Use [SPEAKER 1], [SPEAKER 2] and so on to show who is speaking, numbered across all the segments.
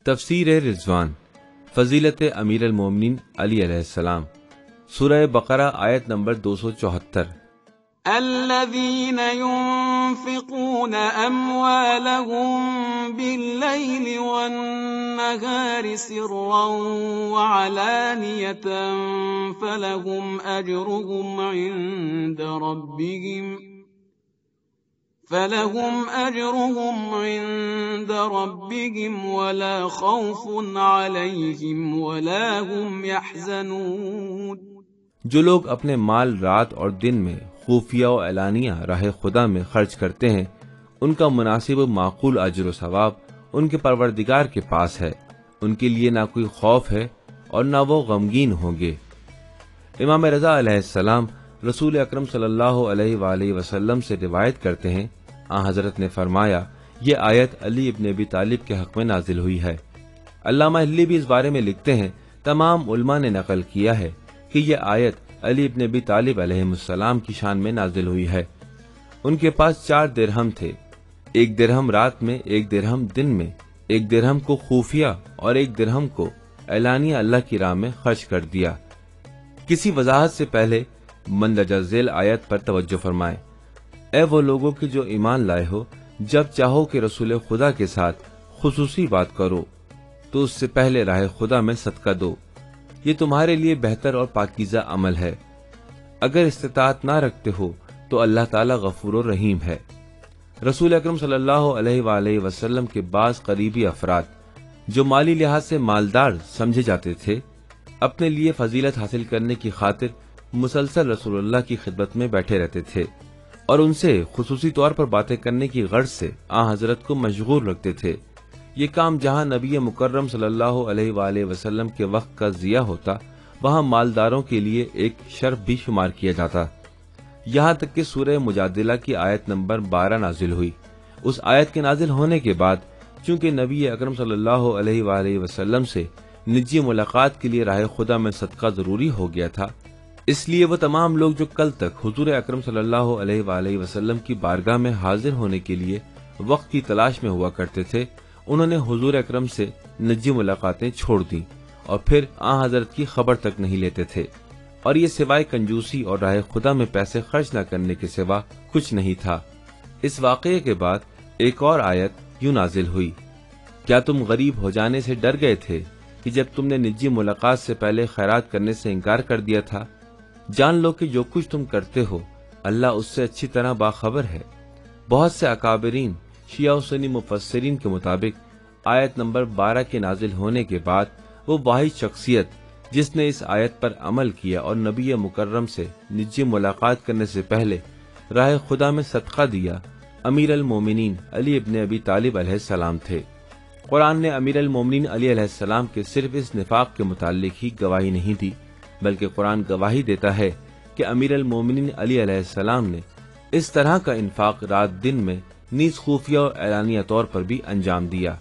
[SPEAKER 1] تفسیر رضوان، فضیلت امیر المومنین علی علیہ السلام، سورہ بقرہ آیت نمبر 274۔
[SPEAKER 2] الذين ينفقون أموالهم بالليل والنهار سرا وعلانية فلهم أجرهم عند ربهم ولا خوف عليهم ولا هم يحزنون۔
[SPEAKER 1] جو لوگ اپنے مال رات اور دن میں خفیہ و اعلانیہ راہ خدا میں خرچ کرتے ہیں، ان کا مناسب و معقول اجر و ثواب ان کے پروردگار کے پاس ہے، ان کے لیے نہ کوئی خوف ہے اور نہ وہ غمگین ہوں گے۔ امام رضا علیہ السلام رسول اکرم صلی اللہ علیہ وآلہ وسلم سے روایت کرتے ہیں، آن حضرت نے فرمایا، یہ آیت علی ابن ابی طالب کے حق میں نازل ہوئی ہے۔ علامہ ہلی بھی اس بارے میں لکھتے ہیں، تمام علماء نے نقل کیا ہے کہ یہ آیت علی ابن ابی طالب علیہ السلام کی شان میں نازل ہوئی ہے۔ ان کے پاس 4 درہم تھے، 1 درہم رات میں، 1 درہم دن میں، 1 درہم کو خفیہ اور 1 درہم کو اعلانیہ اللہ کی راہ میں خرچ کر دیا۔ کسی وضاحت سے پہلے مندرجہ ذیل آیت پر توجہ فرمائیں۔ اے وہ لوگوں کے جو ایمان لائے ہو، جب چاہو کہ رسول خدا کے ساتھ خصوصی بات کرو تو اس سے پہلے راہ خدا میں صدقہ دو، یہ تمہارے لیے بہتر اور پاکیزہ عمل ہے۔ اگر استطاعت نہ رکھتے ہو تو اللہ تعالی غفور و رحیم ہے۔ رسول اکرم صلی اللہ علیہ وآلہ وسلم کے بعض قریبی افراد جو مالی لحاظ سے مالدار سمجھے جاتے تھے، اپنے لیے فضیلت حاصل کرنے کی خاطر مسلسل رسول اللہ کی خدمت میں بیٹھے رہتے تھے اور ان سے خصوصی طور پر باتیں کرنے کی غرض سے آن حضرت کو مشغول رکھتے تھے۔ یہ کام جہاں نبی مکرم صلی اللہ علیہ وآلہ وسلم کے وقت کا ضیاع ہوتا، وہاں مالداروں کے لیے ایک شرف بھی شمار کیا جاتا، یہاں تک کہ سورہ مجادلہ کی آیت نمبر 12 نازل ہوئی۔ اس آیت کے نازل ہونے کے بعد چونکہ نبی اکرم صلی اللہ علیہ وآلہ وسلم سے نجی ملاقات کے لیے راہ خدا میں صدقہ ضروری ہو گیا تھا، اس لیے وہ تمام لوگ جو کل تک حضور اکرم صلی اللہ علیہ وآلہ وسلم کی بارگاہ میں حاضر ہونے کے لیے وقت کی تلاش میں ہوا کرتے تھے، انہوں نے حضور اکرم سے نجی ملاقاتیں چھوڑ دیں اور پھر آن حضرت کی خبر تک نہیں لیتے تھے، اور یہ سوائے کنجوسی اور راہ خدا میں پیسے خرچ نہ کرنے کے سوا کچھ نہیں تھا۔ اس واقعے کے بعد ایک اور آیت یوں نازل ہوئی، کیا تم غریب ہو جانے سے ڈر گئے تھے کہ جب تم نے نجی ملاقات سے پہلے خیرات کرنے سے انکار کر دیا تھا؟ جان لو کہ جو کچھ تم کرتے ہو اللہ اس سے اچھی طرح باخبر ہے۔ بہت سے اکابرین شیعہ و سنی مفسرین کے مطابق آیت نمبر 12 کے نازل ہونے کے بعد وہ واحد شخصیت جس نے اس آیت پر عمل کیا اور نبی مکرم سے نجی ملاقات کرنے سے پہلے راہ خدا میں صدقہ دیا، امیر المومنین علی ابن ابی طالب علیہ السلام تھے۔ قرآن نے امیر المومنین علی علیہ السلام کے صرف اس نفاق کے متعلق ہی گواہی نہیں دی، بلکہ قرآن گواہی دیتا ہے کہ امیر المومنین علی علیہ السلام نے اس طرح کا انفاق رات دن میں نیز خفیہ اور اعلانیہ طور پر بھی انجام دیا۔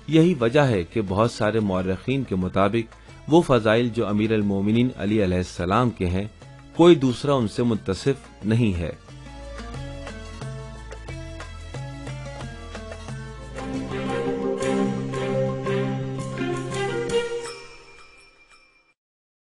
[SPEAKER 1] یہی وجہ ہے کہ بہت سارے مورخین کے مطابق وہ فضائل جو امیر المومنین علی علیہ السلام کے ہیں، کوئی دوسرا ان سے متصف نہیں ہے۔